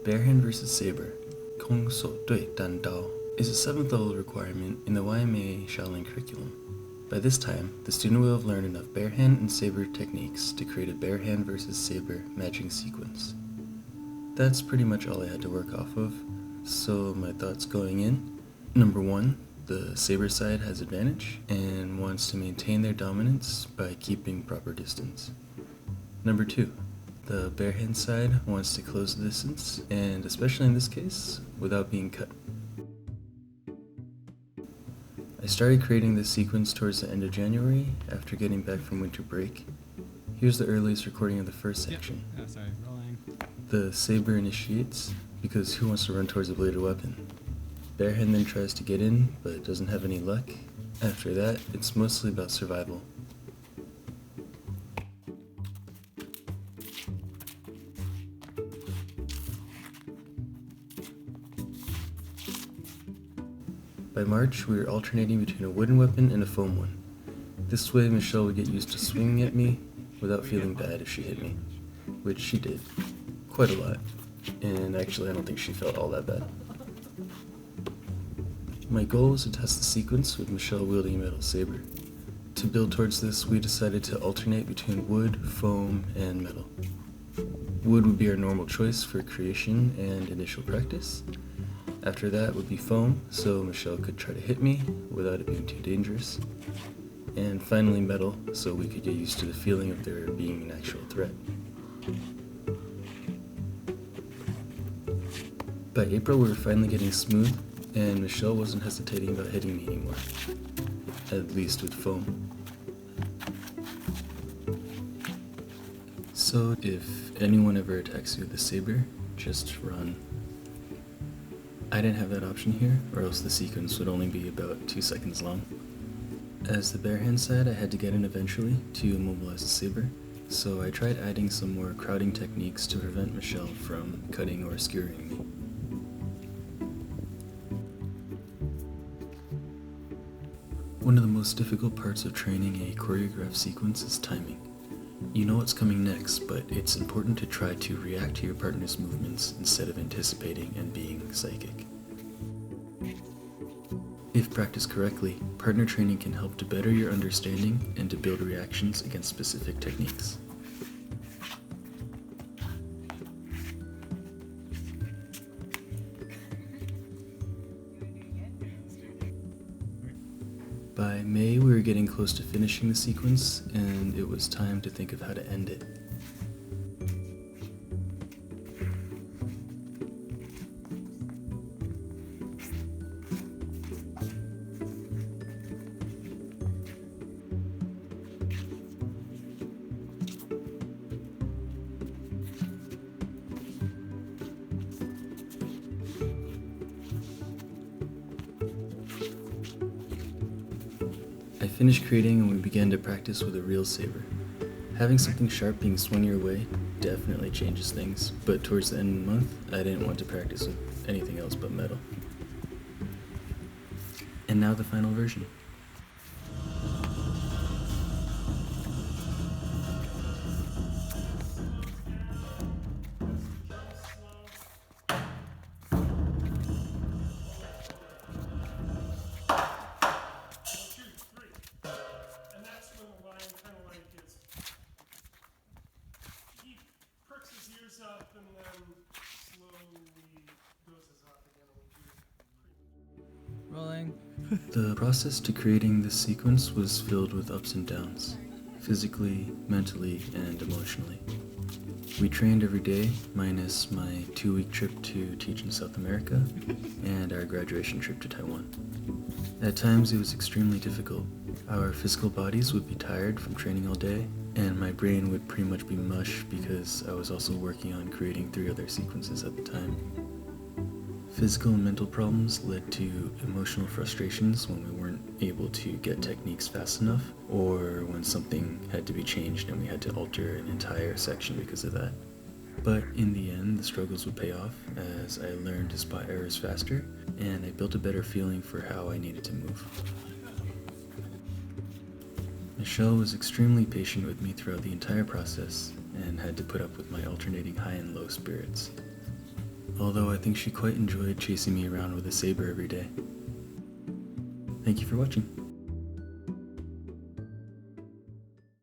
Barehand versus Saber, 空手对单刀, is a 7th level requirement in the YMAA Shaolin curriculum. By this time, the student will have learned enough barehand and saber techniques to create a barehand versus saber matching sequence. That's pretty much all I had to work off of, so my thoughts going in. Number 1, the saber side has advantage and wants to maintain their dominance by keeping proper distance. Number 2, the barehand side wants to close the distance, and especially in this case, without being cut. I started creating this sequence towards the end of January after getting back from winter break. Here's the earliest recording of the first section. Rolling. The saber initiates, because who wants to run towards a bladed weapon? Barehand then tries to get in, but doesn't have any luck. After that, it's mostly about survival. By March, we were alternating between a wooden weapon and a foam one. This way, Michelle would get used to swinging at me without feeling bad if she hit me, which she did. Quite a lot. And actually, I don't think she felt all that bad. My goal was to test the sequence with Michelle wielding a metal saber. To build towards this, we decided to alternate between wood, foam, and metal. Wood would be our normal choice for creation and initial practice. After that would be foam, so Michelle could try to hit me without it being too dangerous. And finally metal, so we could get used to the feeling of there being an actual threat. By April, we were finally getting smooth, and Michelle wasn't hesitating about hitting me anymore, at least with foam. So if anyone ever attacks you with a saber, just run. I didn't have that option here, or else the sequence would only be about 2 seconds long. As the barehand side, I had to get in eventually to immobilize the saber, so I tried adding some more crowding techniques to prevent Michelle from cutting or skewering me. One of the most difficult parts of training a choreographed sequence is timing. You know what's coming next, but it's important to try to react to your partner's movements instead of anticipating and being psychic. If practiced correctly, partner training can help to better your understanding and to build reactions against specific techniques. By May, we were getting close to finishing the sequence, and it was time to think of how to end it. I finished creating and we began to practice with a real saber. Having something sharp being swung your way definitely changes things, but towards the end of the month, I didn't want to practice with anything else but metal. And now the final version. Up and then slowly goes his off again. Rolling. The process to creating this sequence was filled with ups and downs, physically, mentally, and emotionally. We trained every day, minus my 2-week trip to teach in South America and our graduation trip to Taiwan. At times it was extremely difficult. Our physical bodies would be tired from training all day, and my brain would pretty much be mush because I was also working on creating 3 other sequences at the time. Physical and mental problems led to emotional frustrations when we weren't able to get techniques fast enough, or when something had to be changed and we had to alter an entire section because of that. But in the end, the struggles would pay off as I learned to spot errors faster, and I built a better feeling for how I needed to move. Michelle was extremely patient with me throughout the entire process and had to put up with my alternating high and low spirits. although I think she quite enjoyed chasing me around with a saber every day. Thank you for watching.